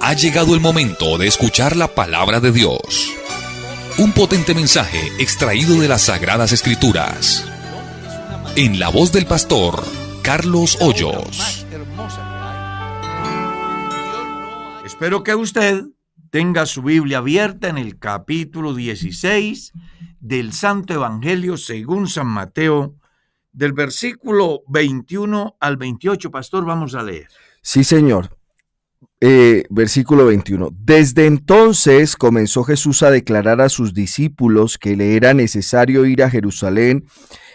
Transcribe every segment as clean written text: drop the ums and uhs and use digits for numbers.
Ha llegado el momento de escuchar la palabra de Dios. Un potente mensaje extraído de las Sagradas Escrituras. En la voz del pastor Carlos Hoyos. Espero que usted tenga su Biblia abierta en el capítulo 16 del Santo Evangelio según San Mateo, del versículo 21 al 28. Pastor, vamos a leer. Sí, señor. Versículo 21. Desde entonces comenzó Jesús a declarar a sus discípulos que le era necesario ir a Jerusalén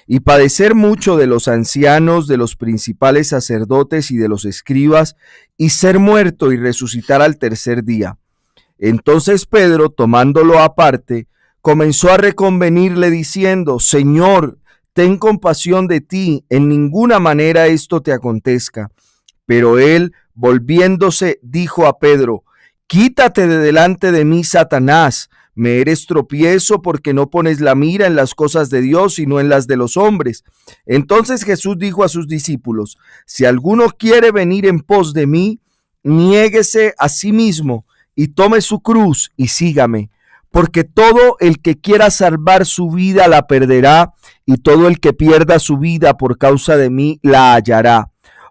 y padecer mucho de los ancianos, de los principales sacerdotes y de los escribas, y ser muerto y resucitar al tercer día. Entonces Pedro, tomándolo aparte, comenzó a reconvenirle diciendo: Señor, ten compasión de ti, en ninguna manera esto te acontezca. Pero él, volviéndose, dijo a Pedro: Quítate de delante de mí, Satanás, me eres tropiezo porque no pones la mira en las cosas de Dios, sino en las de los hombres. Entonces Jesús dijo a sus discípulos: Si alguno quiere venir en pos de mí, niéguese a sí mismo y tome su cruz y sígame. Porque todo el que quiera salvar su vida la perderá, y todo el que pierda su vida por causa de mí la hallará.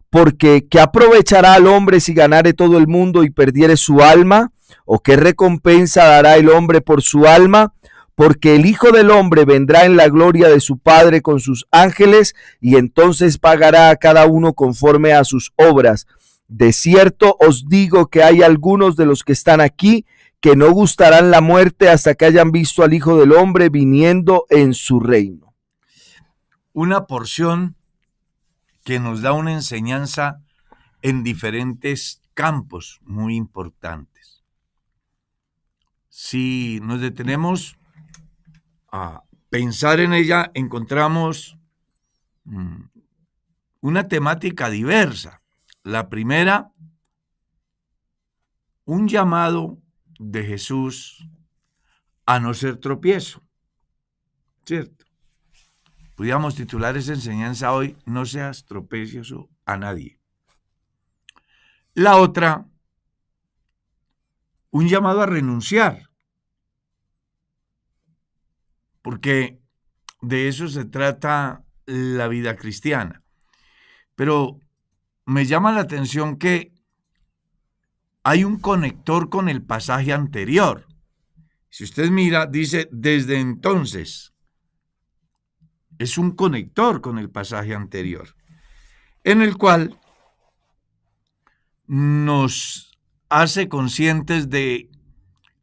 Porque ¿qué aprovechará al hombre si ganare todo el mundo y perdiere su alma? ¿O qué recompensa dará el hombre por su alma? Porque el Hijo del Hombre vendrá en la gloria de su Padre con sus ángeles, y entonces pagará a cada uno conforme a sus obras. De cierto os digo que hay algunos de los que están aquí que no gustarán la muerte hasta que hayan visto al Hijo del Hombre viniendo en su reino. Una porción que nos da una enseñanza en diferentes campos muy importantes. Si nos detenemos a pensar en ella, encontramos una temática diversa. La primera, un llamado de Jesús a no ser tropiezo, ¿cierto? Podríamos titular esa enseñanza hoy: no seas tropiezo a nadie. La otra, un llamado a renunciar, porque de eso se trata la vida cristiana. Pero me llama la atención que hay un conector con el pasaje anterior. Si usted mira, dice desde entonces. Es un conector con el pasaje anterior, en el cual nos hace conscientes de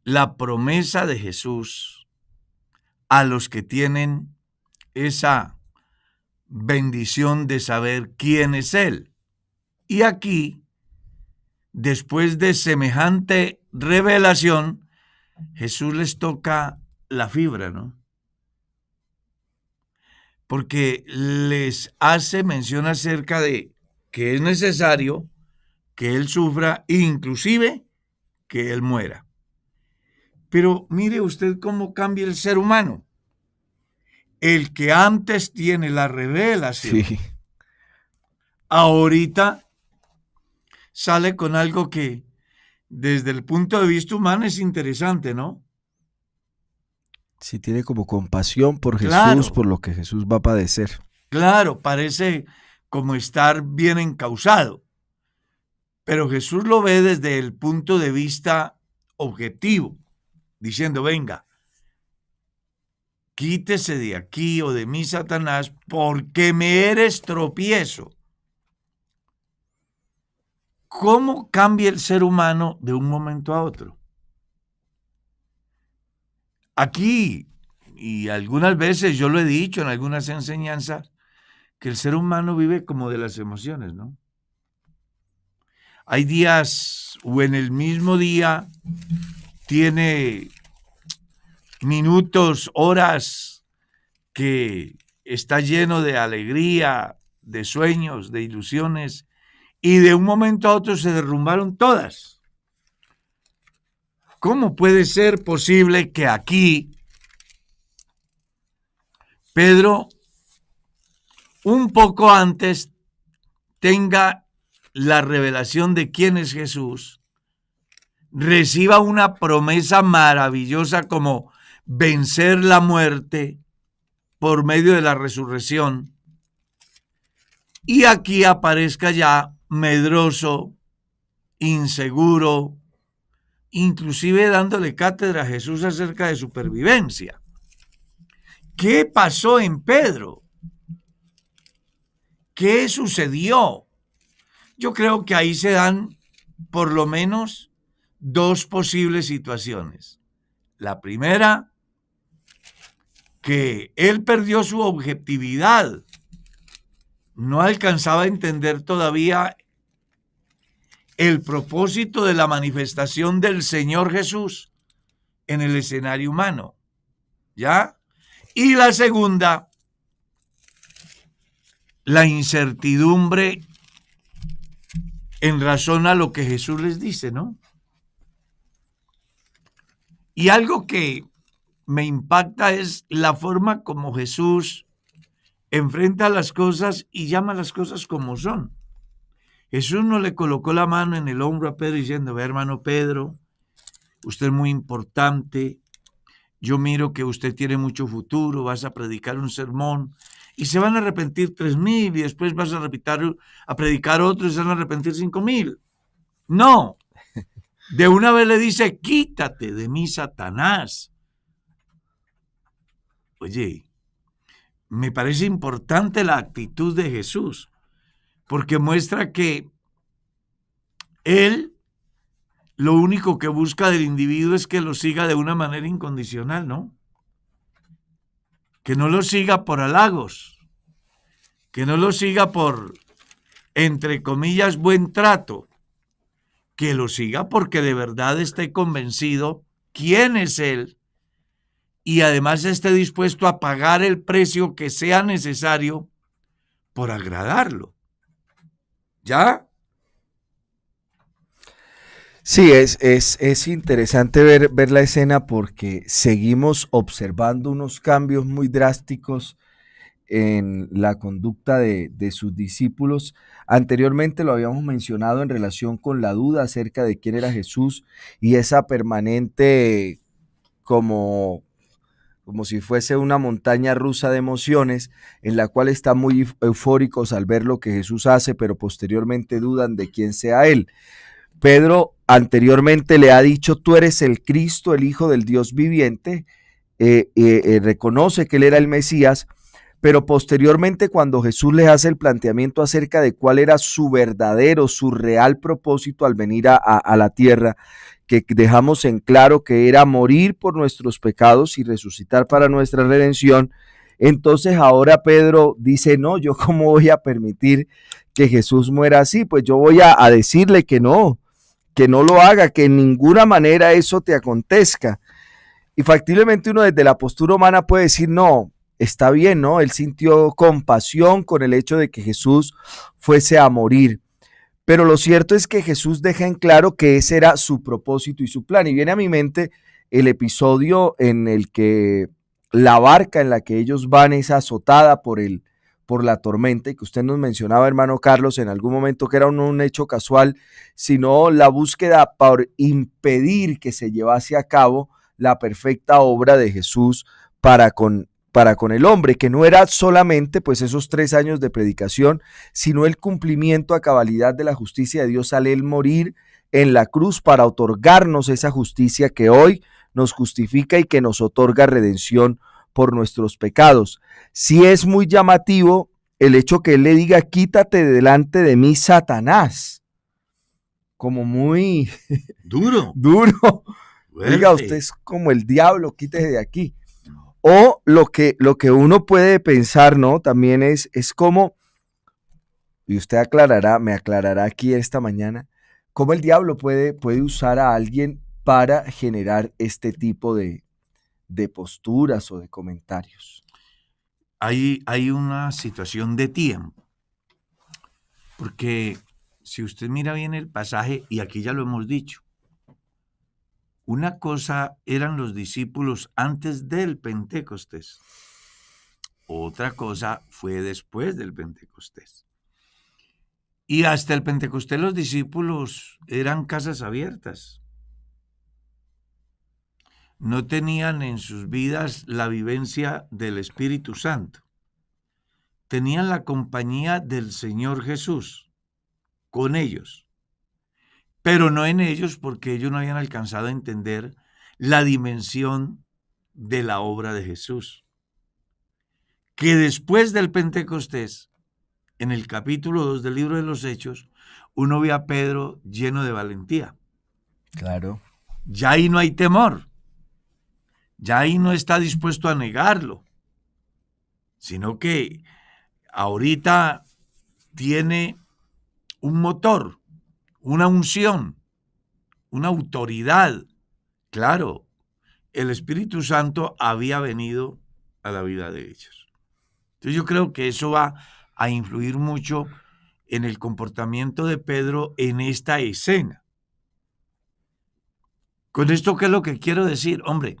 la promesa de Jesús a los que tienen esa bendición de saber quién es Él. Y aquí, después de semejante revelación, Jesús les toca la fibra, ¿no? Porque les hace mención acerca de que es necesario que Él sufra, inclusive que Él muera. Pero mire usted cómo cambia el ser humano. El que antes tiene la revelación, sí, ahorita sale con algo que desde el punto de vista humano es interesante, ¿no? Sí, tiene como compasión por Jesús, claro, por lo que Jesús va a padecer. Claro, parece como estar bien encausado, pero Jesús lo ve desde el punto de vista objetivo, diciendo: venga, quítese de aquí o de mí, Satanás, porque me eres tropiezo. ¿Cómo cambia el ser humano de un momento a otro? Aquí, y algunas veces yo lo he dicho en algunas enseñanzas, que el ser humano vive como de las emociones, ¿no? Hay días, o en el mismo día, tiene minutos, horas, que está lleno de alegría, de sueños, de ilusiones, y de un momento a otro se derrumbaron todas. ¿Cómo puede ser posible que aquí Pedro, un poco antes, tenga la revelación de quién es Jesús, reciba una promesa maravillosa como vencer la muerte por medio de la resurrección, y aquí aparezca ya medroso, inseguro, inclusive dándole cátedra a Jesús acerca de supervivencia. ¿Qué pasó en Pedro? ¿Qué sucedió? Yo creo que ahí se dan por lo menos dos posibles situaciones. La primera, que él perdió su objetividad. No alcanzaba a entender todavía el propósito de la manifestación del Señor Jesús en el escenario humano. ¿Ya? Y la segunda, la incertidumbre en razón a lo que Jesús les dice, ¿no? Y algo que me impacta es la forma como Jesús enfrenta las cosas y llama las cosas como son. Jesús no le colocó la mano en el hombro a Pedro diciendo: ve, hermano Pedro, usted es muy importante, yo miro que usted tiene mucho futuro, vas a predicar un sermón y se van a arrepentir 3,000 y después vas a predicar otro y se van a arrepentir 5,000. No, de una vez le dice: quítate de mí, Satanás. Oye, me parece importante la actitud de Jesús, porque muestra que Él lo único que busca del individuo es que lo siga de una manera incondicional, ¿no? Que no lo siga por halagos, que no lo siga por, entre comillas, buen trato, que lo siga porque de verdad esté convencido quién es Él y además esté dispuesto a pagar el precio que sea necesario por agradarlo. ¿Ya? Sí, es interesante ver la escena porque seguimos observando unos cambios muy drásticos en la conducta de sus discípulos. Anteriormente lo habíamos mencionado en relación con la duda acerca de quién era Jesús y esa permanente como si fuese una montaña rusa de emociones en la cual están muy eufóricos al ver lo que Jesús hace, pero posteriormente dudan de quién sea Él. Pedro anteriormente le ha dicho: tú eres el Cristo, el Hijo del Dios viviente, reconoce que Él era el Mesías, pero posteriormente cuando Jesús les hace el planteamiento acerca de cuál era su verdadero, su real propósito al venir a la tierra, que dejamos en claro que era morir por nuestros pecados y resucitar para nuestra redención, entonces ahora Pedro dice: no, yo cómo voy a permitir que Jesús muera así, pues yo voy a decirle que no lo haga, que en ninguna manera eso te acontezca. Y factiblemente uno desde la postura humana puede decir: no, está bien, ¿no? Él sintió compasión con el hecho de que Jesús fuese a morir. Pero lo cierto es que Jesús deja en claro que ese era su propósito y su plan. Y viene a mi mente el episodio en el que la barca en la que ellos van es azotada por la tormenta, y que usted nos mencionaba, hermano Carlos, en algún momento, que era un hecho casual, sino la búsqueda por impedir que se llevase a cabo la perfecta obra de Jesús para con el hombre, que no era solamente pues esos 3 años de predicación, sino el cumplimiento a cabalidad de la justicia de Dios al él morir en la cruz para otorgarnos esa justicia que hoy nos justifica y que nos otorga redención por nuestros pecados. Sí es muy llamativo el hecho que él le diga: quítate de delante de mí, Satanás. Como muy duro. Diga, usted es como el diablo, quítese de aquí. O lo que uno puede pensar, ¿no? También es como, y usted me aclarará aquí esta mañana, cómo el diablo puede usar a alguien para generar este tipo de posturas o de comentarios. Hay una situación de tiempo, porque si usted mira bien el pasaje, y aquí ya lo hemos dicho, una cosa eran los discípulos antes del Pentecostés, otra cosa fue después del Pentecostés. Y hasta el Pentecostés los discípulos eran casas abiertas. no tenían en sus vidas la vivencia del Espíritu Santo. Tenían la compañía del Señor Jesús con ellos, pero no en ellos porque ellos no habían alcanzado a entender la dimensión de la obra de Jesús. Que después del Pentecostés, en el capítulo 2 del libro de los Hechos, uno ve a Pedro lleno de valentía. Claro. Ya ahí no hay temor. Ya ahí no está dispuesto a negarlo, sino que ahorita tiene un motor, una unción, una autoridad. Claro, el Espíritu Santo había venido a la vida de ellos. Entonces yo creo que eso va a influir mucho en el comportamiento de Pedro en esta escena. Con esto, ¿qué es lo que quiero decir? Hombre,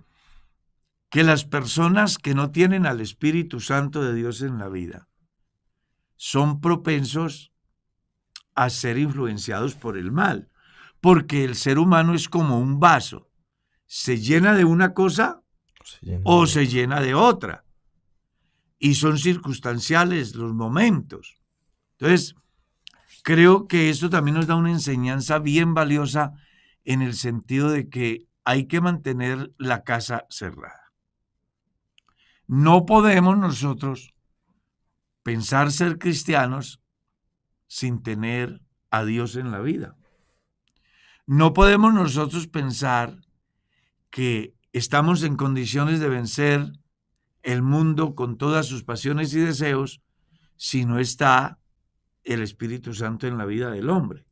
que las personas que no tienen al Espíritu Santo de Dios en la vida son propensos a ser influenciados por el mal, porque el ser humano es como un vaso, se llena de una cosa o se llena de otra, y son circunstanciales los momentos. Entonces, creo que esto también nos da una enseñanza bien valiosa en el sentido de que hay que mantener la casa cerrada. No podemos nosotros pensar ser cristianos sin tener a Dios en la vida. No podemos nosotros pensar que estamos en condiciones de vencer el mundo con todas sus pasiones y deseos si no está el Espíritu Santo en la vida del hombre.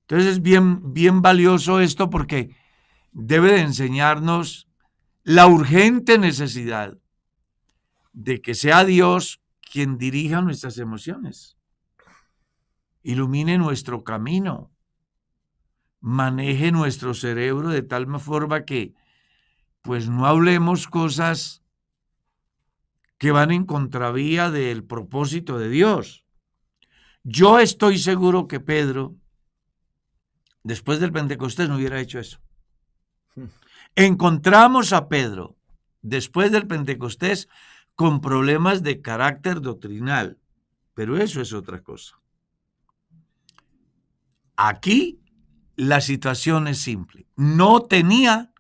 Entonces es bien valioso esto porque debe de enseñarnos la urgente necesidad de que sea Dios quien dirija nuestras emociones, ilumine nuestro camino, maneje nuestro cerebro de tal forma que pues no hablemos cosas que van en contravía del propósito de Dios. Yo estoy seguro que Pedro, después del Pentecostés, no hubiera hecho eso. Encontramos a Pedro, después del Pentecostés, con problemas de carácter doctrinal, pero eso es otra cosa. Aquí la situación es simple. No tenía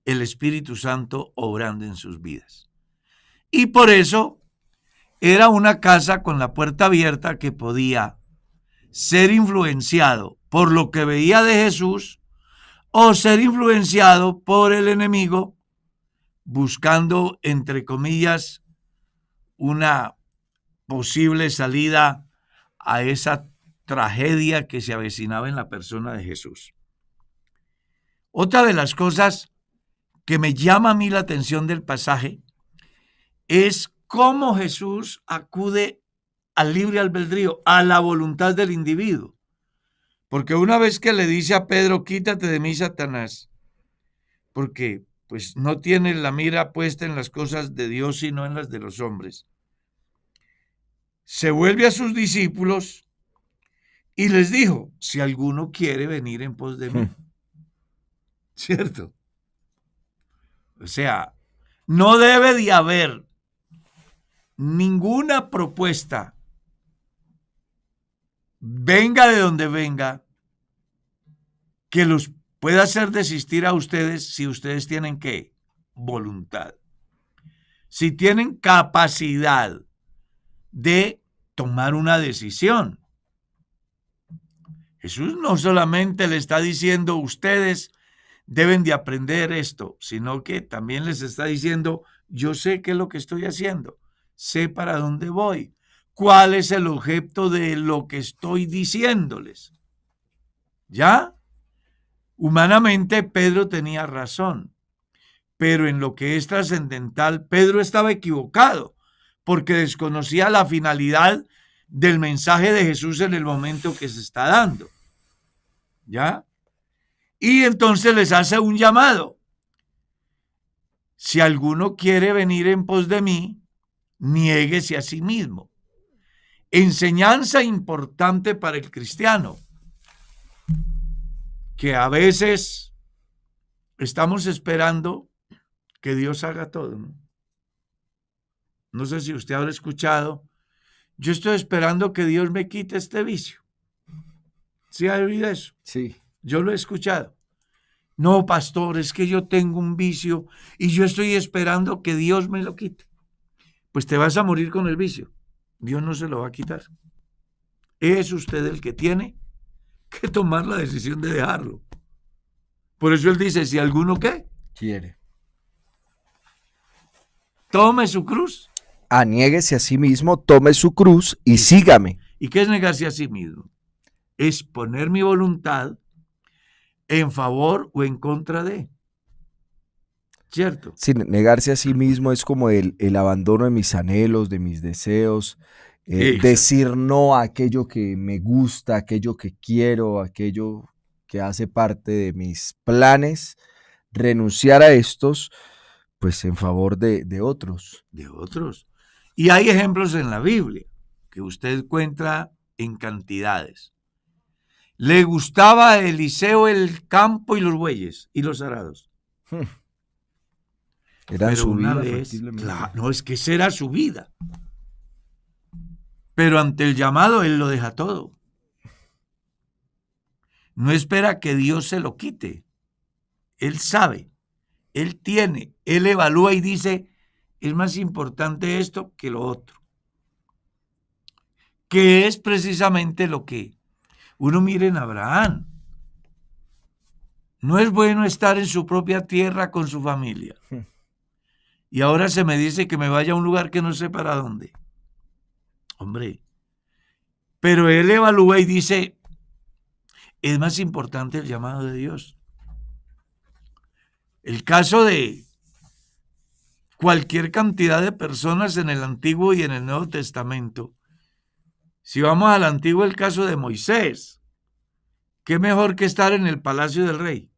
el Espíritu Santo obrando en sus vidas. Y por eso era una casa con la puerta abierta que podía ser influenciado por lo que veía de Jesús o ser influenciado por el enemigo buscando, entre comillas, una posible salida a esa tragedia que se avecinaba en la persona de Jesús. Otra de las cosas que me llama a mí la atención del pasaje es cómo Jesús acude al libre albedrío, a la voluntad del individuo. Porque una vez que le dice a Pedro, quítate de mí, Satanás, porque pues no tiene la mira puesta en las cosas de Dios, sino en las de los hombres, se vuelve a sus discípulos y les dijo, si alguno quiere venir en pos de mí. ¿Cierto? O sea, no debe de haber ninguna propuesta, venga de donde venga, que los pueda hacer desistir a ustedes si ustedes tienen ¿qué? Voluntad. Si tienen capacidad de tomar una decisión. Jesús no solamente le está diciendo ustedes deben de aprender esto, sino que también les está diciendo yo sé qué es lo que estoy haciendo, sé para dónde voy, cuál es el objeto de lo que estoy diciéndoles. ¿Ya? Humanamente Pedro tenía razón, pero en lo que es trascendental Pedro estaba equivocado porque desconocía la finalidad del mensaje de Jesús en el momento que se está dando. ¿Ya? Y entonces les hace un llamado. Si alguno quiere venir en pos de mí, niéguese a sí mismo. Enseñanza importante para el cristiano, que a veces estamos esperando que Dios haga todo, ¿no? No sé si usted habrá escuchado, yo estoy esperando que Dios me quite este vicio. ¿Sí ha oído eso? Sí. Yo lo he escuchado. No, pastor, es que yo tengo un vicio y yo estoy esperando que Dios me lo quite. Pues te vas a morir con el vicio. Dios no se lo va a quitar. Es usted el que tiene que tomar la decisión de dejarlo. Por eso él dice, si alguno ¿qué? Quiere. Tome su cruz. Aniéguese a sí mismo, tome su cruz y sígame. ¿Y qué es negarse a sí mismo? Es poner mi voluntad en favor o en contra de. ¿Cierto? Sí, negarse a sí mismo es como el abandono de mis anhelos, de mis deseos, decir no a aquello que me gusta, aquello que quiero, aquello que hace parte de mis planes, renunciar a estos, pues en favor de otros. De otros. Y hay ejemplos en la Biblia que usted encuentra en cantidades. Le gustaba a Eliseo el campo y los bueyes y los arados. Era Pero su una vida, vez, factiblemente. claro, no, es que esa era su vida. Pero ante el llamado, él lo deja todo. No espera que Dios se lo quite. Él sabe, él tiene, él evalúa y dice, es más importante esto que lo otro. Que es precisamente lo que uno mira en Abraham. No es bueno estar en su propia tierra con su familia. Y ahora se me dice que me vaya a un lugar que no sé para dónde. Hombre, pero él evalúa y dice, es más importante el llamado de Dios. El caso de cualquier cantidad de personas en el Antiguo y en el Nuevo Testamento. Si vamos al Antiguo, el caso de Moisés, ¿qué mejor que estar en el palacio del rey?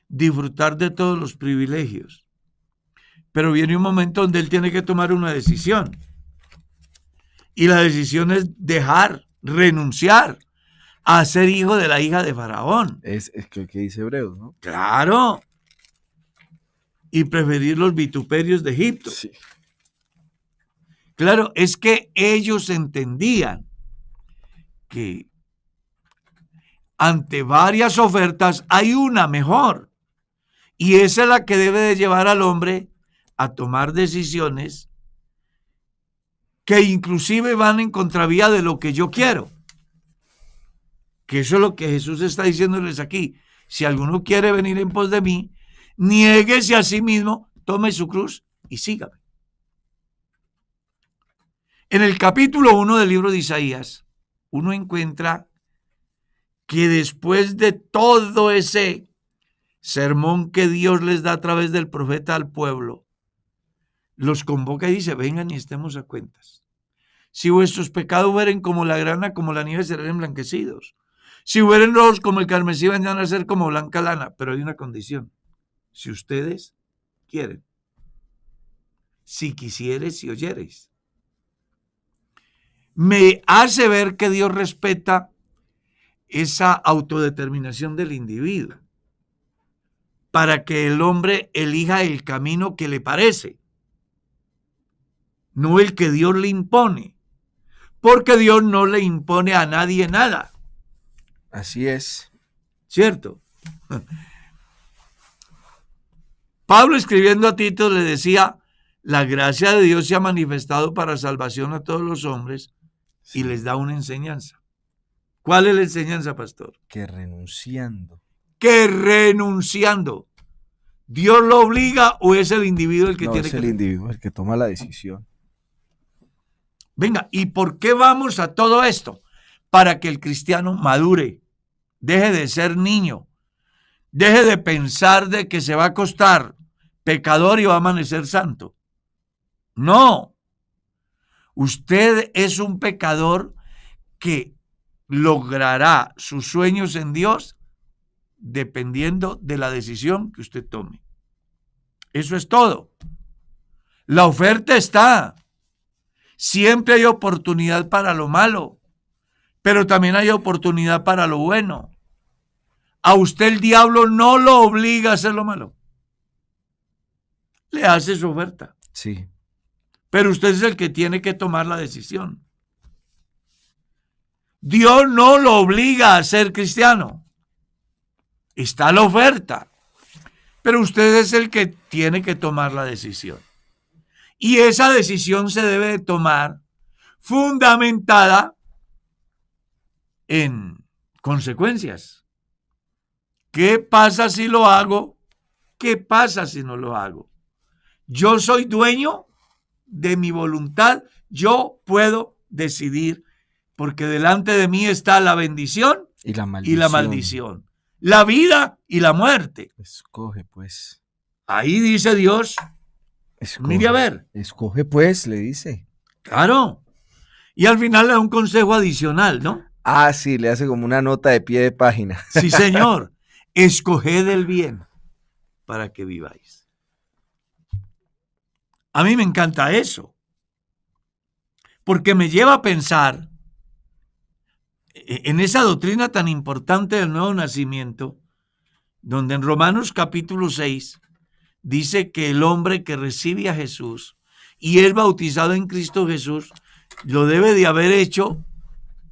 Disfrutar de todos los privilegios. Pero viene un momento donde él tiene que tomar una decisión. Y la decisión es dejar, renunciar a ser hijo de la hija de Faraón. Es que dice Hebreos, ¿no? Claro. Y preferir los vituperios de Egipto. Sí. Claro, es que ellos entendían que ante varias ofertas hay una mejor. Y esa es la que debe de llevar al hombre a tomar decisiones que inclusive van en contravía de lo que yo quiero. Que eso es lo que Jesús está diciéndoles aquí. Si alguno quiere venir en pos de mí, niéguese a sí mismo, tome su cruz y sígame. En el capítulo 1 del libro de Isaías, uno encuentra que después de todo ese sermón que Dios les da a través del profeta al pueblo, los convoca y dice, vengan y estemos a cuentas. Si vuestros pecados fueren como la grana, como la nieve, serán emblanquecidos. Si fueren rojos como el carmesí, vendrán a ser como blanca lana. Pero hay una condición. Si ustedes quieren. Si quisieres y oyereis. Me hace ver que Dios respeta esa autodeterminación del individuo para que el hombre elija el camino que le parece, no el que Dios le impone, porque Dios no le impone a nadie nada. Así es. ¿Cierto? Pablo, escribiendo a Tito, le decía, la gracia de Dios se ha manifestado para salvación a todos los hombres, y les da una enseñanza. ¿Cuál es la enseñanza, pastor? Que renunciando. Que renunciando. ¿Dios lo obliga o es el individuo el que No, tiene es que el individuo el que toma la decisión. Venga, ¿y por qué vamos a todo esto? Para que el cristiano madure, deje de ser niño, deje de pensar de que se va a acostar pecador y va a amanecer santo. No, usted es un pecador que logrará sus sueños en Dios dependiendo de la decisión que usted tome. Eso es todo. La oferta está. Siempre hay oportunidad para lo malo, pero también hay oportunidad para lo bueno. A usted el diablo no lo obliga a hacer lo malo. Le hace su oferta. Sí. Pero usted es el que tiene que tomar la decisión. Dios no lo obliga a ser cristiano. Está la oferta. Pero usted es el que tiene que tomar la decisión. Y esa decisión se debe de tomar fundamentada en consecuencias. ¿Qué pasa si lo hago? ¿Qué pasa si no lo hago? Yo soy dueño de mi voluntad. Yo puedo decidir, porque delante de mí está la bendición y la maldición. La vida y la muerte. Escoge, pues. Ahí dice Dios, mire a ver. Escoge, pues, le dice. Claro. Y al final le da un consejo adicional, ¿no? Ah, sí, le hace como una nota de pie de página. Sí, señor. Escoged el bien para que viváis. A mí me encanta eso, porque me lleva a pensar en esa doctrina tan importante del nuevo nacimiento, donde en Romanos capítulo 6 dice que el hombre que recibe a Jesús y es bautizado en Cristo Jesús, lo debe de haber hecho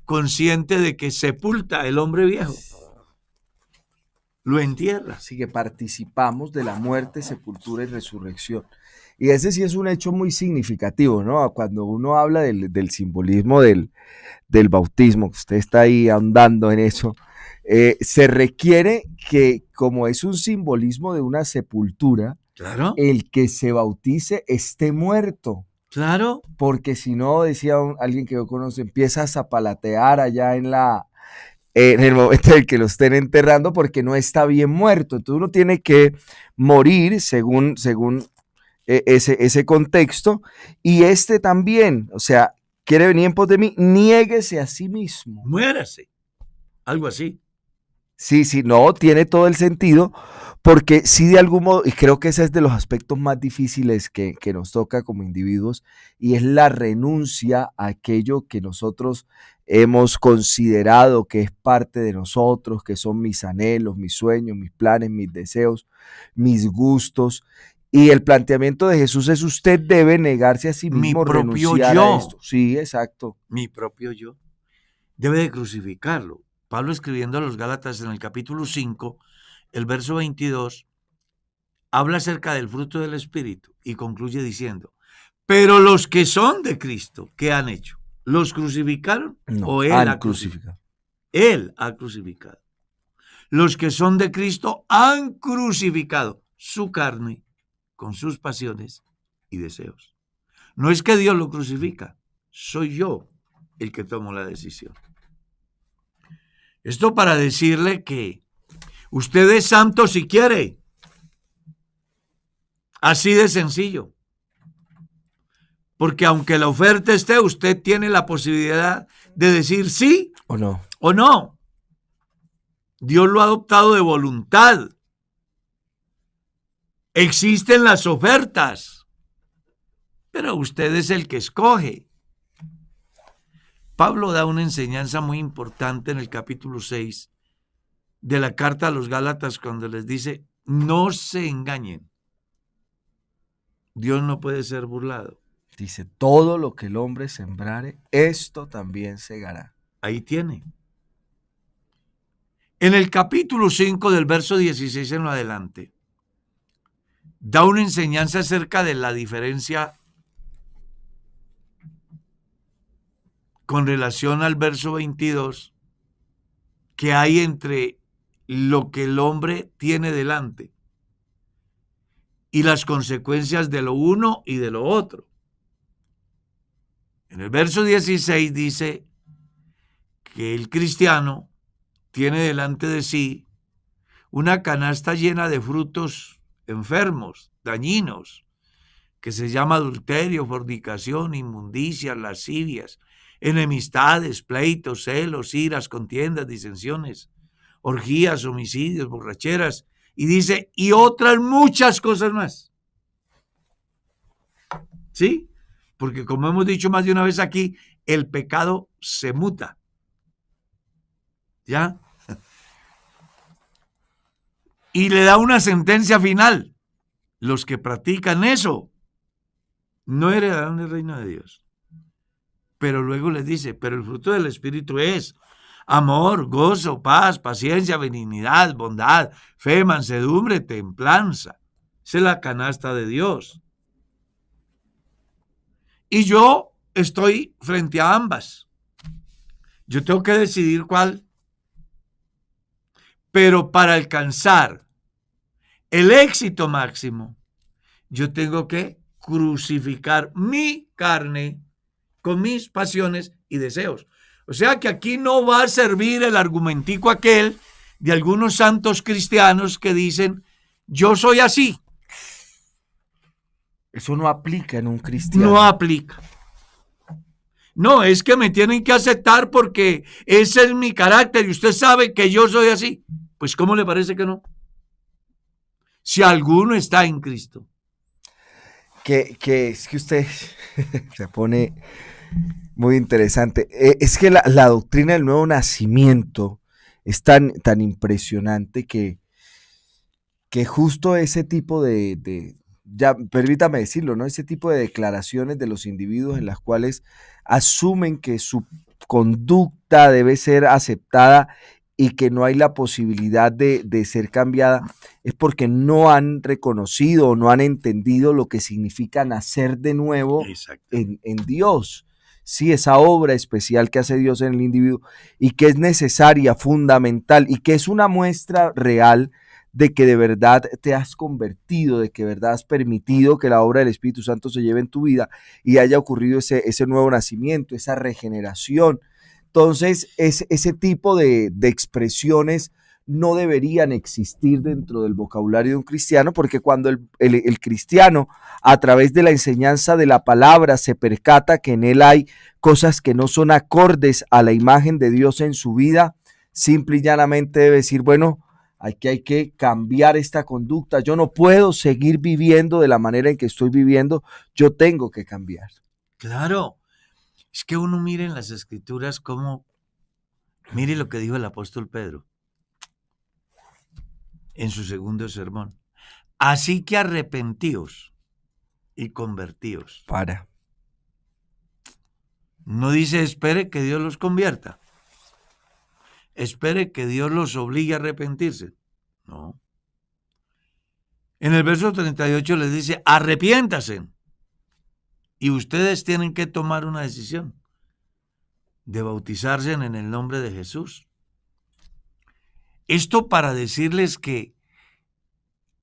consciente de que sepulta el hombre viejo. Lo entierra. Así que participamos de la muerte, sepultura y resurrección. Y ese sí es un hecho muy significativo, ¿no? Cuando uno habla del simbolismo del bautismo, que usted está ahí ahondando en eso, se requiere que, como es un simbolismo de una sepultura, claro, el que se bautice esté muerto. Claro. Porque si no, decía alguien que yo conozco, empieza a zapalatear allá en el momento en que lo estén enterrando, porque no está bien muerto. Entonces uno tiene que morir según ese contexto, y también, o sea, quiere venir en pos de mí, niéguese a sí mismo. Muérase. Algo así. Sí, no, tiene todo el sentido, porque sí, de algún modo, y creo que ese es de los aspectos más difíciles que nos toca como individuos, y es la renuncia a aquello que nosotros hemos considerado que es parte de nosotros, que son mis anhelos, mis sueños, mis planes, mis deseos, mis gustos. Y el planteamiento de Jesús es: usted debe negarse a sí mismo, renunciar a esto. Sí, exacto. Mi propio yo. Debe de crucificarlo. Pablo, escribiendo a los Gálatas en el capítulo 5, el verso 22, habla acerca del fruto del Espíritu y concluye diciendo: pero los que son de Cristo, ¿qué han hecho? ¿Los crucificaron? No, ¿O Él ha crucificado? Él ha crucificado. Los que son de Cristo han crucificado su carne con sus pasiones y deseos. No es que Dios lo crucifica, soy yo el que tomo la decisión. Esto para decirle que usted es santo si quiere. Así de sencillo. Porque aunque la oferta esté, usted tiene la posibilidad de decir sí o no. O no. Dios lo ha adoptado de voluntad. Existen las ofertas, pero usted es el que escoge. Pablo da una enseñanza muy importante en el capítulo 6 de la carta a los Gálatas, cuando les dice: no se engañen. Dios no puede ser burlado. Dice: todo lo que el hombre sembrare, esto también segará. Ahí tiene. En el capítulo 5 del verso 16 en lo adelante, da una enseñanza acerca de la diferencia con relación al verso 22 que hay entre lo que el hombre tiene delante y las consecuencias de lo uno y de lo otro. En el verso 16 dice que el cristiano tiene delante de sí una canasta llena de frutos enfermos, dañinos, que se llama adulterio, fornicación, inmundicias, lascivias, enemistades, pleitos, celos, iras, contiendas, disensiones, orgías, homicidios, borracheras, y dice, y otras muchas cosas más. ¿Sí? Porque como hemos dicho más de una vez aquí, el pecado se muta. ¿Ya? y le da una sentencia final. Los que practican eso no heredarán el reino de Dios. Pero luego les dice, pero el fruto del Espíritu es amor, gozo, paz, paciencia, benignidad, bondad, fe, mansedumbre, templanza. Esa es la canasta de Dios. Y yo estoy frente a ambas. Yo tengo que decidir cuál. Pero para alcanzar el éxito máximo, yo tengo que crucificar mi carne con mis pasiones y deseos. O sea que aquí no va a servir el argumentico aquel de algunos santos cristianos que dicen, yo soy así. Eso no aplica en un cristiano. No aplica. No, es que me tienen que aceptar porque ese es mi carácter y usted sabe que yo soy así. Pues ¿cómo le parece que no? Si alguno está en Cristo. Que es que usted se pone muy interesante. Es que la doctrina del nuevo nacimiento es tan impresionante que justo ese tipo ya permítame decirlo, ¿no? Ese tipo de declaraciones de los individuos en las cuales asumen que su conducta debe ser aceptada y que no hay la posibilidad de ser cambiada, es porque no han reconocido o no han entendido lo que significa nacer de nuevo en Dios. Sí, esa obra especial que hace Dios en el individuo y que es necesaria, fundamental y que es una muestra real de que de verdad te has convertido, de que de verdad has permitido que la obra del Espíritu Santo se lleve en tu vida y haya ocurrido ese nuevo nacimiento, esa regeneración. Entonces, ese tipo de expresiones no deberían existir dentro del vocabulario de un cristiano, porque cuando el cristiano, a través de la enseñanza de la palabra, se percata que en él hay cosas que no son acordes a la imagen de Dios en su vida, simple y llanamente debe decir, bueno, aquí hay que cambiar esta conducta, yo no puedo seguir viviendo de la manera en que estoy viviendo, yo tengo que cambiar. Claro. Es que uno mire en las Escrituras cómo, mire lo que dijo el apóstol Pedro en su segundo sermón. Así que arrepentíos y convertíos. No dice espere que Dios los convierta. Espere que Dios los obligue a arrepentirse. No. En el verso 38 les dice arrepiéntase. Y ustedes tienen que tomar una decisión de bautizarse en el nombre de Jesús. Esto para decirles que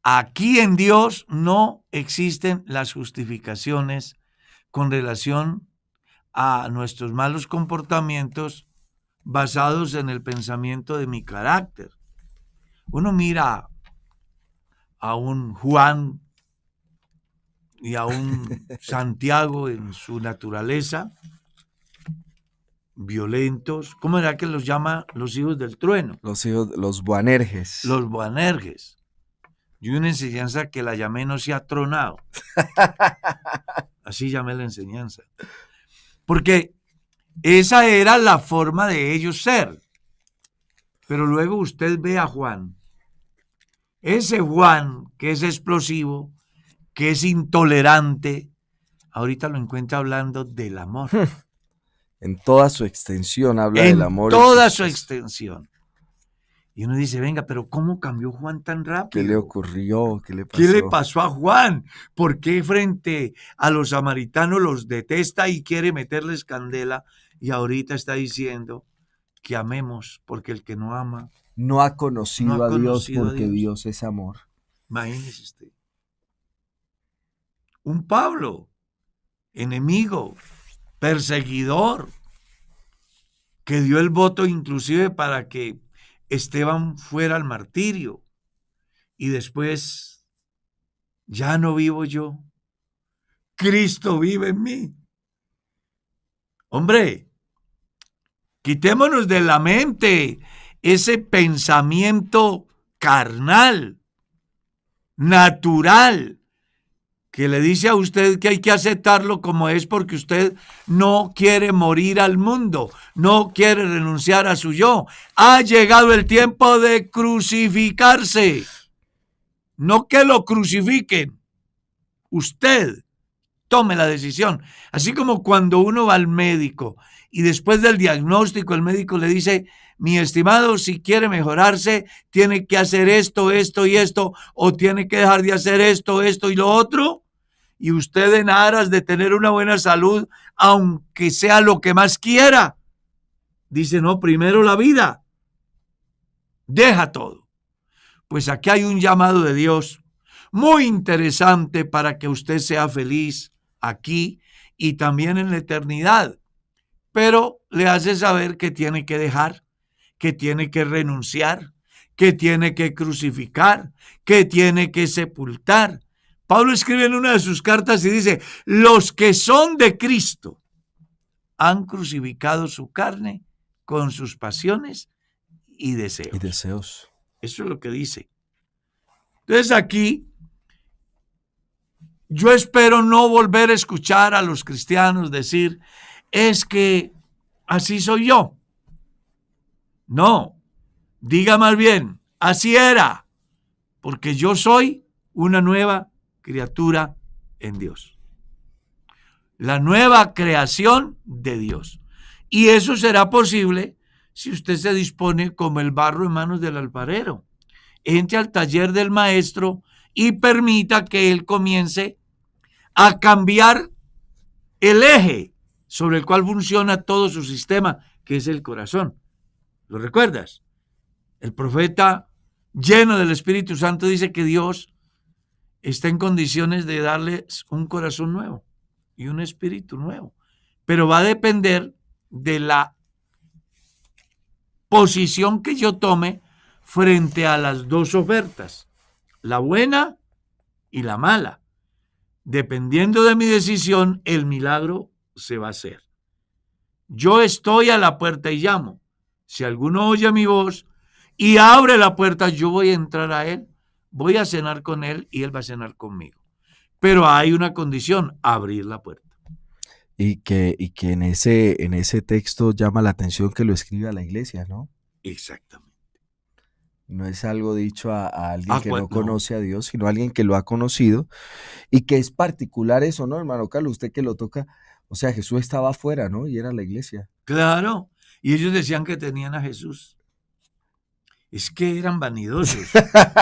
aquí en Dios no existen las justificaciones con relación a nuestros malos comportamientos basados en el pensamiento de mi carácter. Uno mira a un Juan y a un Santiago en su naturaleza, violentos. ¿Cómo era que los llama los hijos del trueno? Los Boanerges. Los Boanerges. Y una enseñanza que la llamé no sea tronado. Así llamé la enseñanza. Porque esa era la forma de ellos ser. Pero luego usted ve a Juan. Ese Juan que es explosivo, que es intolerante, ahorita lo encuentra hablando del amor. En toda su extensión habla del amor. En toda su extensión. Y uno dice, venga, pero ¿cómo cambió Juan tan rápido? ¿Qué le ocurrió? ¿Qué le pasó? ¿Qué le pasó a Juan? ¿Por qué frente a los samaritanos los detesta y quiere meterles candela? Y ahorita está diciendo que amemos, porque el que no ama no ha conocido a Dios, porque Dios es amor. Imagínese usted. Un Pablo, enemigo, perseguidor, que dio el voto inclusive para que Esteban fuera al martirio. Y después, ya no vivo yo, Cristo vive en mí. Hombre, quitémonos de la mente ese pensamiento carnal, natural, que le dice a usted que hay que aceptarlo como es porque usted no quiere morir al mundo, no quiere renunciar a su yo. Ha llegado el tiempo de crucificarse. no que lo crucifiquen. Usted tome la decisión. Así como cuando uno va al médico y después del diagnóstico el médico le dice, mi estimado, si quiere mejorarse, tiene que hacer esto, esto y esto, o tiene que dejar de hacer esto, esto y lo otro. Y usted, en aras de tener una buena salud, aunque sea lo que más quiera, dice, no, primero la vida. Deja todo. Pues aquí hay un llamado de Dios muy interesante para que usted sea feliz aquí y también en la eternidad. Pero le hace saber que tiene que dejar, que tiene que renunciar, que tiene que crucificar, que tiene que sepultar. Pablo escribe en una de sus cartas y dice, los que son de Cristo han crucificado su carne con sus pasiones y deseos. Eso es lo que dice. Entonces aquí, yo espero no volver a escuchar a los cristianos decir, es que así soy yo. No, diga más bien, así era, porque yo soy una nueva criatura en Dios. La nueva creación de Dios. Y eso será posible si usted se dispone como el barro en manos del alfarero. Entre al taller del maestro y permita que él comience a cambiar el eje sobre el cual funciona todo su sistema, que es el corazón. ¿Lo recuerdas? El profeta lleno del Espíritu Santo dice que Dios está en condiciones de darles un corazón nuevo y un espíritu nuevo, pero va a depender de la posición que yo tome frente a las dos ofertas, la buena y la mala. Dependiendo de mi decisión, el milagro se va a hacer. Yo estoy a la puerta y llamo. Si alguno oye mi voz y abre la puerta, yo voy a entrar a él, voy a cenar con él y él va a cenar conmigo. Pero hay una condición, abrir la puerta. Y que en ese texto llama la atención que lo escribe a la iglesia, ¿no? Exactamente. No es algo dicho a alguien que no conoce a Dios, sino a alguien que lo ha conocido y que es particular eso, ¿no, hermano Carlos? Usted que lo toca, o sea, Jesús estaba afuera, ¿no? Y era la iglesia. Claro, y ellos decían que tenían a Jesús. Es que eran vanidosos.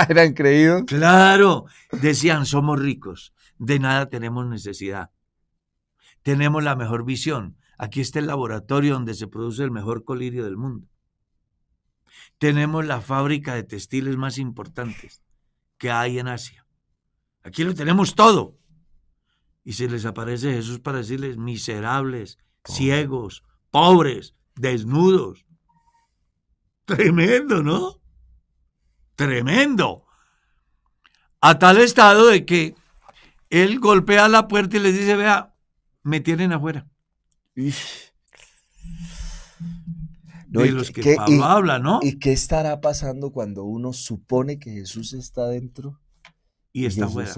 ¿Eran creídos? Claro, decían, somos ricos, de nada tenemos necesidad. Tenemos la mejor visión. Aquí está el laboratorio donde se produce el mejor colirio del mundo. Tenemos la fábrica de textiles más importantes que hay en Asia. Aquí lo tenemos todo. Y se les aparece Jesús para decirles miserables, ciegos, pobres, desnudos. Tremendo, ¿no? Tremendo. A tal estado de que él golpea la puerta y les dice, vea, me tienen afuera. No, de los que Pablo habla, ¿no? ¿Y qué estará pasando cuando uno supone que Jesús está dentro y está afuera?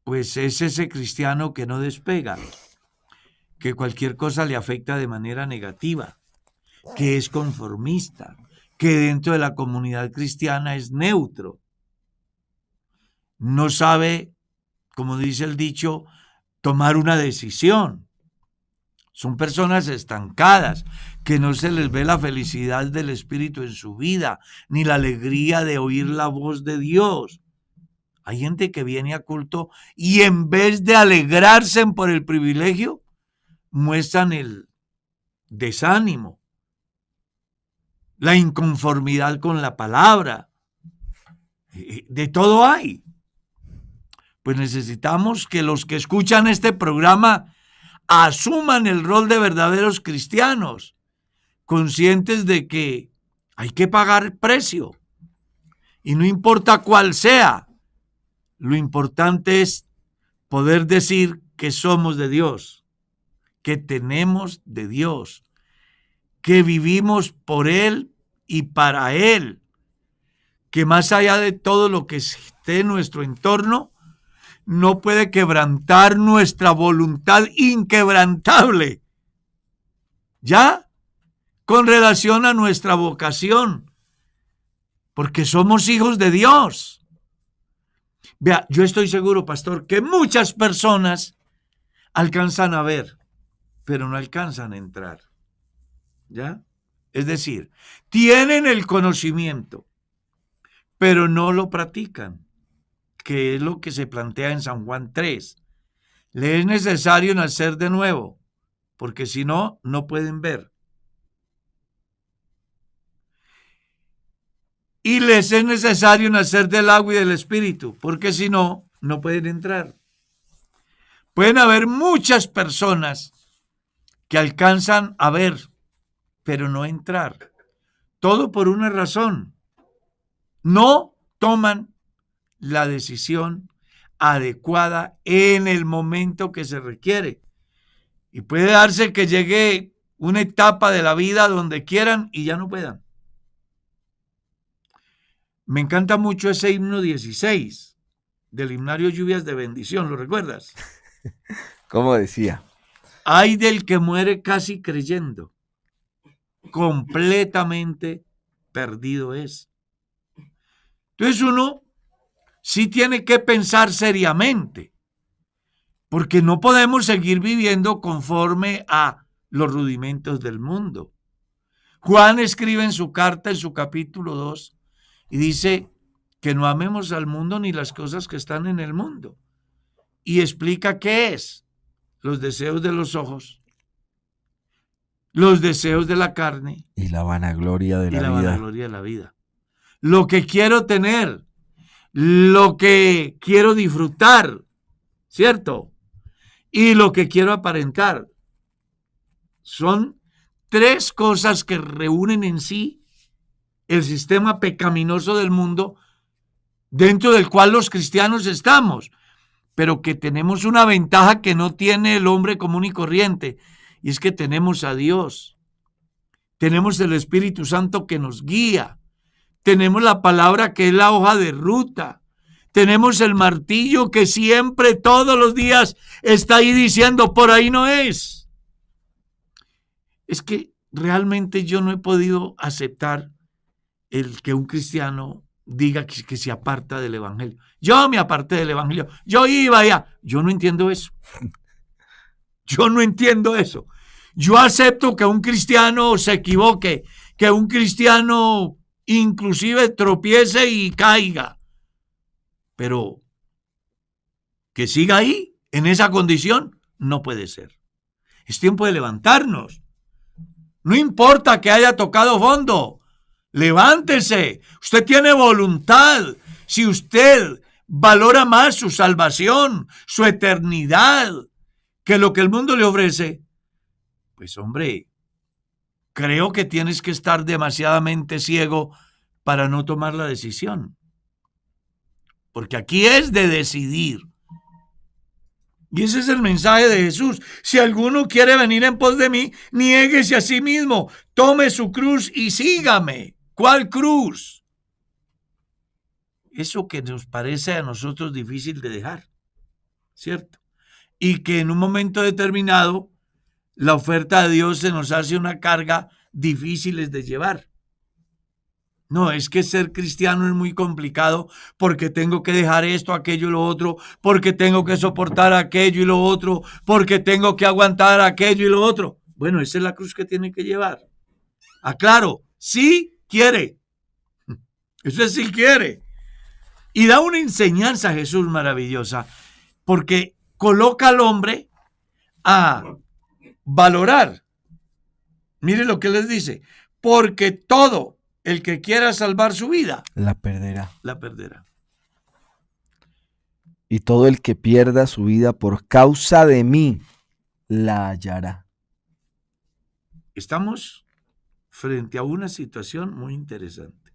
Pues es ese cristiano que no despega, que cualquier cosa le afecta de manera negativa, que es conformista, que dentro de la comunidad cristiana es neutro. No sabe, como dice el dicho, tomar una decisión. Son personas estancadas, que no se les ve la felicidad del Espíritu en su vida, ni la alegría de oír la voz de Dios. Hay gente que viene a culto y en vez de alegrarse por el privilegio, muestran el desánimo, la inconformidad con la palabra. De todo hay. Pues necesitamos que los que escuchan este programa asuman el rol de verdaderos cristianos, conscientes de que hay que pagar precio. Y no importa cuál sea, lo importante es poder decir que somos de Dios, que tenemos de Dios, que vivimos por Él y para Él, que más allá de todo lo que esté en nuestro entorno, no puede quebrantar nuestra voluntad inquebrantable. ¿Ya? Con relación a nuestra vocación, porque somos hijos de Dios. Vea, yo estoy seguro, pastor, que muchas personas alcanzan a ver, pero no alcanzan a entrar. ¿Ya? Es decir, tienen el conocimiento, pero no lo practican, que es lo que se plantea en San Juan 3. Le es necesario nacer de nuevo, porque si no, no pueden ver. Y les es necesario nacer del agua y del espíritu, porque si no, no pueden entrar. Pueden haber muchas personas que alcanzan a ver, pero no entrar. Todo por una razón. No toman la decisión adecuada en el momento que se requiere. Y puede darse que llegue una etapa de la vida donde quieran y ya no puedan. Me encanta mucho ese himno 16 del himnario Lluvias de Bendición, ¿lo recuerdas? ¿Cómo decía? Ay del que muere casi creyendo, completamente perdido es. Entonces uno sí tiene que pensar seriamente, porque no podemos seguir viviendo conforme a los rudimentos del mundo. Juan escribe en su carta, en su capítulo 2, y dice que no amemos al mundo ni las cosas que están en el mundo. Y explica qué es: los deseos de los ojos, los deseos de la carne y la vanagloria de la vida. Vanagloria de la vida. Lo que quiero tener, lo que quiero disfrutar, ¿cierto? Y lo que quiero aparentar. Son tres cosas que reúnen en sí el sistema pecaminoso del mundo, dentro del cual los cristianos estamos, pero que tenemos una ventaja que no tiene el hombre común y corriente, y es que tenemos a Dios, tenemos el Espíritu Santo que nos guía, tenemos la palabra que es la hoja de ruta, tenemos el martillo que siempre, todos los días, está ahí diciendo, por ahí no es. Es que realmente yo no he podido aceptar el que un cristiano diga que se aparta del evangelio. Yo me aparté del evangelio, yo iba allá. Yo no entiendo eso. Yo no entiendo eso. Yo acepto que un cristiano se equivoque, que un cristiano inclusive tropiece y caiga, pero que siga ahí, en esa condición, no puede ser. Es tiempo de levantarnos. No importa que haya tocado fondo. Levántese, usted tiene voluntad. Si usted valora más su salvación, su eternidad, que lo que el mundo le ofrece, pues hombre, creo que tienes que estar demasiadamente ciego para no tomar la decisión. Porque aquí es de decidir. Y ese es el mensaje de Jesús. Si alguno quiere venir en pos de mí, niéguese a sí mismo, tome su cruz y sígame. ¿Cuál cruz? Eso que nos parece a nosotros difícil de dejar, ¿cierto? Y que en un momento determinado la oferta de Dios se nos hace una carga difícil de llevar. No, es que ser cristiano es muy complicado porque tengo que dejar esto, aquello y lo otro, porque tengo que soportar aquello y lo otro, porque tengo que aguantar aquello y lo otro. Bueno, esa es la cruz que tiene que llevar. Aclaro, sí quiere. Eso es si quiere. Y da una enseñanza a Jesús maravillosa, porque coloca al hombre a valorar. Mire lo que les dice, porque todo el que quiera salvar su vida, la perderá. La perderá. Y todo el que pierda su vida por causa de mí, la hallará. Estamos frente a una situación muy interesante.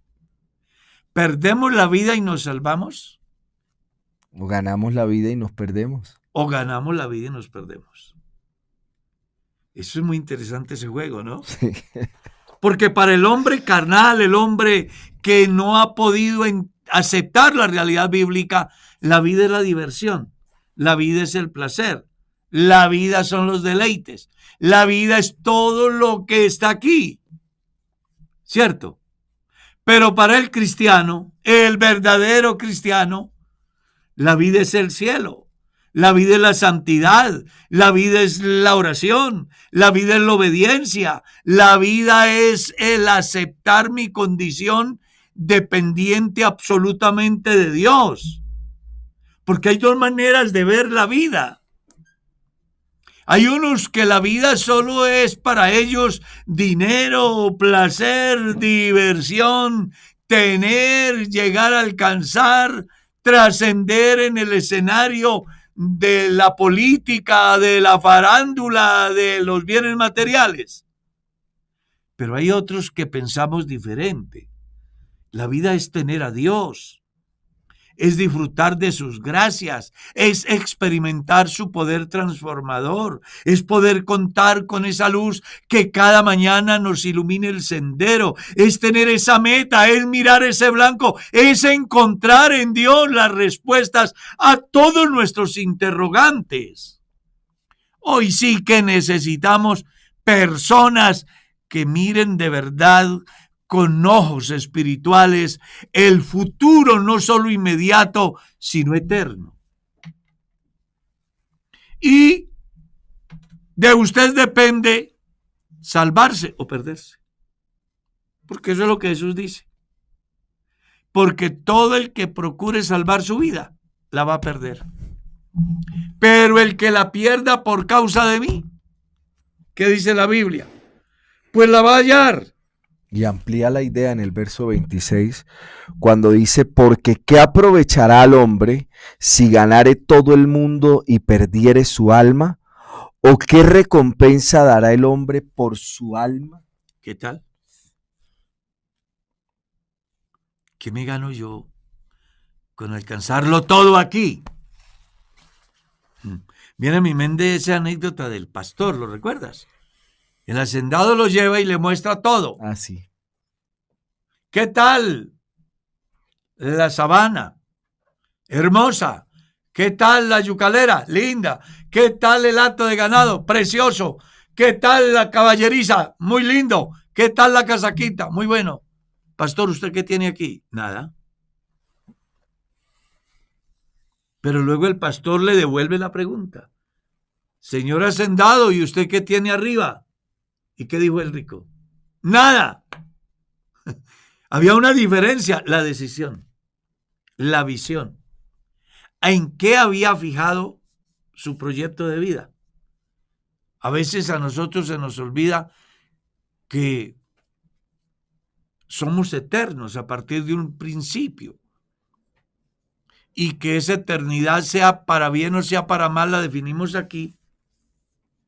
¿Perdemos la vida y nos salvamos? ¿O ganamos la vida y nos perdemos? ¿O ganamos la vida y nos perdemos? Eso es muy interesante, ese juego, ¿no? Sí. Porque para el hombre carnal, el hombre que no ha podido aceptar la realidad bíblica, la vida es la diversión, la vida es el placer, la vida son los deleites, la vida es todo lo que está aquí, ¿cierto? Pero para el cristiano, el verdadero cristiano, La vida es el cielo. La vida es la santidad. La vida es la oración. La vida es la obediencia. La vida es el aceptar mi condición dependiente absolutamente de Dios. Porque hay dos maneras de ver la vida. Hay unos que la vida solo es para ellos dinero, placer, diversión, tener, llegar a alcanzar, trascender en el escenario de la política, de la farándula, de los bienes materiales. Pero hay otros que pensamos diferente. La vida es tener a Dios, es disfrutar de sus gracias, es experimentar su poder transformador, es poder contar con esa luz que cada mañana nos ilumine el sendero, es tener esa meta, es mirar ese blanco, es encontrar en Dios las respuestas a todos nuestros interrogantes. Hoy sí que necesitamos personas que miren de verdad con ojos espirituales el futuro, no solo inmediato, sino eterno. Y de usted depende salvarse o perderse. Porque eso es lo que Jesús dice. Porque todo el que procure salvar su vida, la va a perder. Pero el que la pierda por causa de mí, ¿qué dice la Biblia? Pues la va a hallar. Y amplía la idea en el verso 26, cuando dice, porque ¿qué aprovechará al hombre si ganare todo el mundo y perdiere su alma? ¿O qué recompensa dará el hombre por su alma? ¿Qué tal? ¿Qué me gano yo con alcanzarlo todo aquí? Viene a mi mente esa anécdota del pastor, ¿lo recuerdas? El hacendado lo lleva y le muestra todo. Ah, sí. ¿Qué tal la sabana? Hermosa. ¿Qué tal la yucalera? Linda. ¿Qué tal el hato de ganado? Precioso. ¿Qué tal la caballeriza? Muy lindo. ¿Qué tal la casaquita? Muy bueno. Pastor, ¿usted qué tiene aquí? Nada. Pero luego el pastor le devuelve la pregunta. Señor hacendado, ¿y usted qué tiene arriba? ¿Y qué dijo el rico? Nada. Había una diferencia, la decisión, la visión. ¿En qué había fijado su proyecto de vida? A veces a nosotros se nos olvida que somos eternos a partir de un principio y que esa eternidad, sea para bien o sea para mal, la definimos aquí,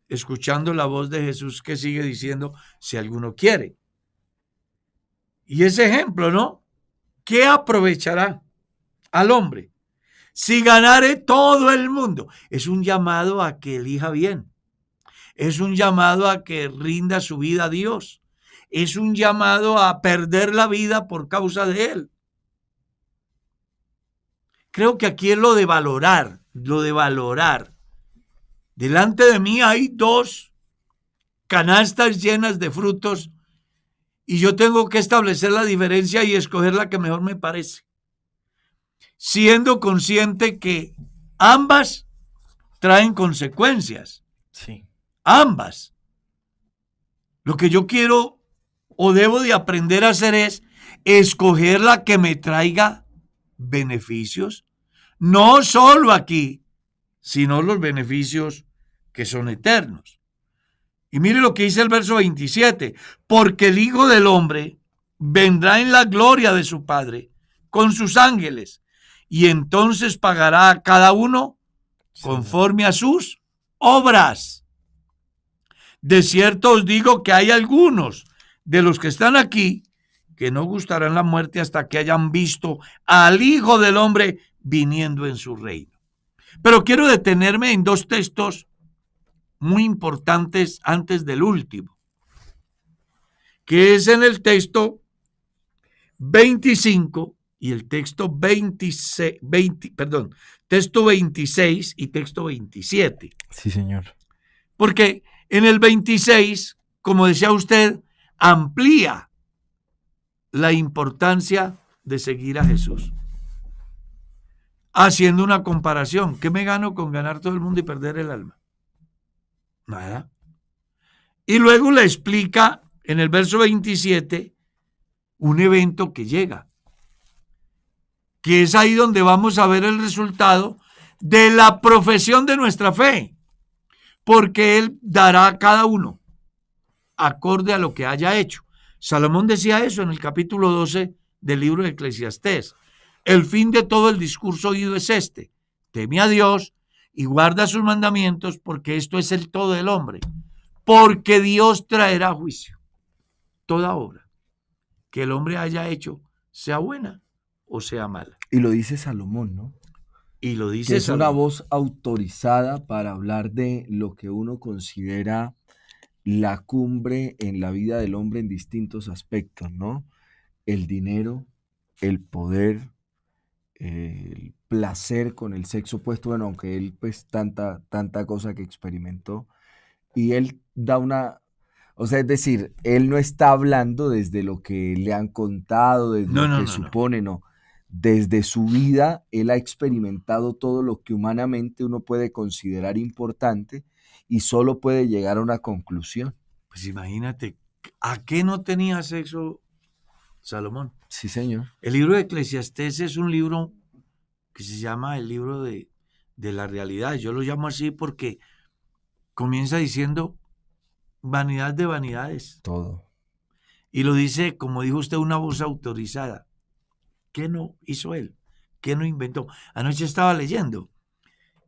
escuchando la voz de Jesús que sigue diciendo, si alguno quiere. Y ese ejemplo, ¿no? ¿Qué aprovechará al hombre si ganare todo el mundo? Es un llamado a que elija bien. Es un llamado a que rinda su vida a Dios. Es un llamado a perder la vida por causa de Él. Creo que aquí es lo de valorar. Delante de mí hay 2 canastas llenas de frutos y yo tengo que establecer la diferencia y escoger la que mejor me parece, siendo consciente que ambas traen consecuencias. Sí. Ambas. Lo que yo quiero o debo de aprender a hacer es escoger la que me traiga beneficios, no solo aquí, sino los beneficios que son eternos. Y mire lo que dice el verso 27, porque el Hijo del Hombre vendrá en la gloria de su Padre con sus ángeles, y entonces pagará a cada uno conforme a sus obras. De cierto os digo que hay algunos de los que están aquí que no gustarán la muerte hasta que hayan visto al Hijo del Hombre viniendo en su reino. Pero quiero detenerme en 2 textos muy importantes antes del último, que es en el texto 25 y el texto 26, texto 26 y texto 27. Sí, señor. Porque en el 26, como decía usted, amplía la importancia de seguir a Jesús. haciendo una comparación. ¿Qué me gano con ganar todo el mundo y perder el alma? Nada. Y luego le explica en el verso 27 un evento que llega, que es ahí donde vamos a ver el resultado de la profesión de nuestra fe, porque Él dará a cada uno acorde a lo que haya hecho. Salomón decía eso en el capítulo 12 del libro de Eclesiastés. El fin de todo el discurso oído es este: teme a Dios y guarda sus mandamientos, porque esto es el todo del hombre, porque Dios traerá juicio toda obra que el hombre haya hecho, sea buena o sea mala. Y lo dice Salomón, ¿no? Y lo dice Que es Salomón. una voz autorizada para hablar de lo que uno considera la cumbre en la vida del hombre en distintos aspectos, ¿no? El dinero, el poder, el placer con el sexo opuesto, bueno, aunque él pues tanta cosa que experimentó, y él da una, o sea, es decir, él no está hablando desde lo que le han contado, desde lo que supone, no. Desde su vida, él ha experimentado todo lo que humanamente uno puede considerar importante y solo puede llegar a una conclusión. Pues imagínate, ¿a qué no tenía sexo Salomón? Sí, señor. El libro de Eclesiastés es un libro que se llama el libro de la realidad. Yo lo llamo así porque comienza diciendo vanidad de vanidades. Todo. Y lo dice, como dijo usted, una voz autorizada. ¿Qué no hizo él? ¿Qué no inventó? Anoche estaba leyendo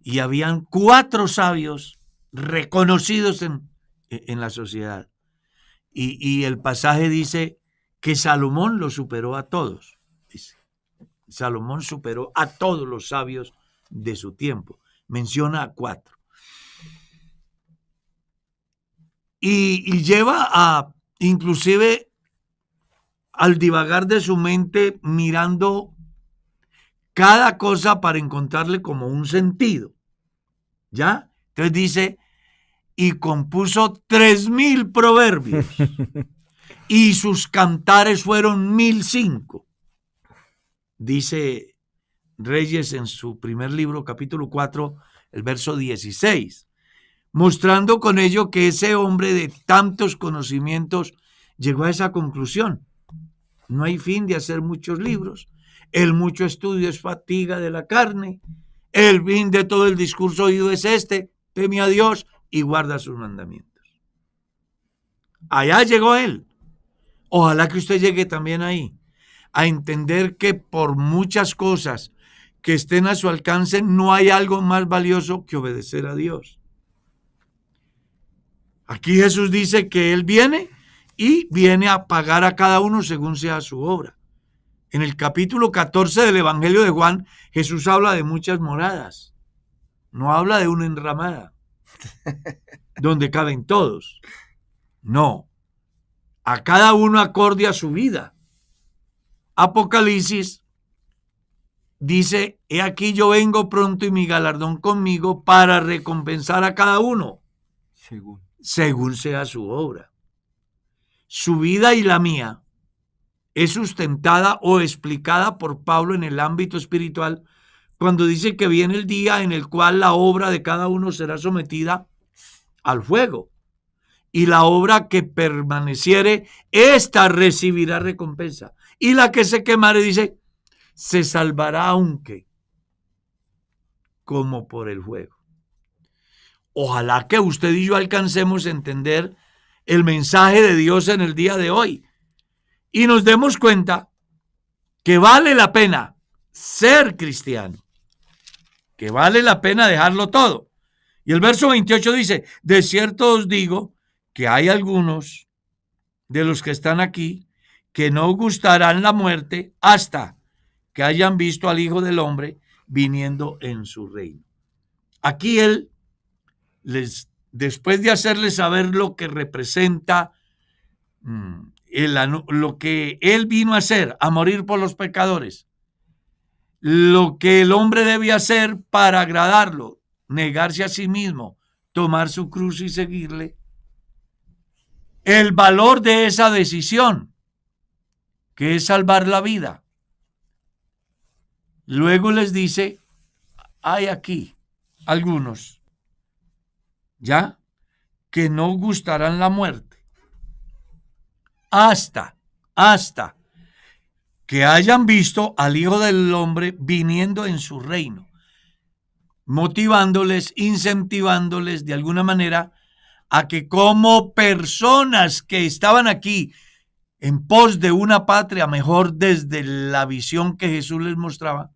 y habían 4 sabios reconocidos en la sociedad. Y el pasaje dice que Salomón lo superó a todos. Dice, Salomón superó a todos los sabios de su tiempo. Menciona a 4. Y lleva a, inclusive, al divagar de su mente, mirando cada cosa para encontrarle como un sentido. ¿Ya? Entonces dice, y compuso 3,000 proverbios, y sus cantares fueron 1,005. Dice Reyes en su primer libro, capítulo 4, el verso 16, mostrando con ello que ese hombre de tantos conocimientos llegó a esa conclusión. No hay fin de hacer muchos libros. El mucho estudio es fatiga de la carne. El fin de todo el discurso oído es este: teme a Dios y guarda sus mandamientos. Allá llegó él. Ojalá que usted llegue también ahí, a entender que por muchas cosas que estén a su alcance, no hay algo más valioso que obedecer a Dios. Aquí Jesús dice que Él viene y viene a pagar a cada uno según sea su obra. En el capítulo 14 del Evangelio de Juan, Jesús habla de muchas moradas. No habla de una enramada donde caben todos. No. A cada uno acorde a su vida. Apocalipsis dice: he aquí yo vengo pronto y mi galardón conmigo para recompensar a cada uno según sea su obra. Su vida y la mía es sustentada o explicada por Pablo en el ámbito espiritual cuando dice que viene el día en el cual la obra de cada uno será sometida al fuego, y la obra que permaneciere, ésta recibirá recompensa, y la que se quemare, dice, se salvará aunque como por el fuego. Ojalá que usted y yo alcancemos a entender el mensaje de Dios en el día de hoy y nos demos cuenta que vale la pena ser cristiano, que vale la pena dejarlo todo. Y el verso 28 dice: de cierto os digo que hay algunos de los que están aquí que no gustarán la muerte hasta que hayan visto al Hijo del Hombre viniendo en su reino. Aquí él después de hacerles saber lo que representa lo que él vino a hacer, a morir por los pecadores, lo que el hombre debe hacer para agradarlo, negarse a sí mismo, tomar su cruz y seguirle, el valor de esa decisión, que es salvar la vida. Luego les dice hay aquí algunos, ¿ya?, que no gustarán la muerte hasta que hayan visto al Hijo del Hombre viniendo en su reino, motivándoles, incentivándoles de alguna manera a que como personas que estaban aquí en pos de una patria mejor desde la visión que Jesús les mostraba,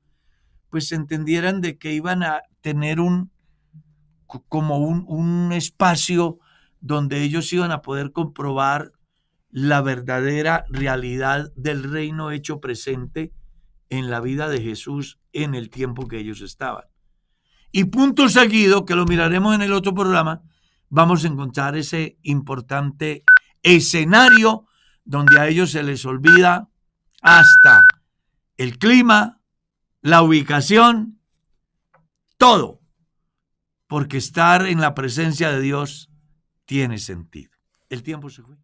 pues entendieran de que iban a tener un espacio donde ellos iban a poder comprobar la verdadera realidad del reino hecho presente en la vida de Jesús en el tiempo que ellos estaban. Y punto seguido, que lo miraremos en el otro programa, vamos a encontrar ese importante escenario donde a ellos se les olvida hasta el clima, la ubicación, todo, porque estar en la presencia de Dios tiene sentido. El tiempo se fue.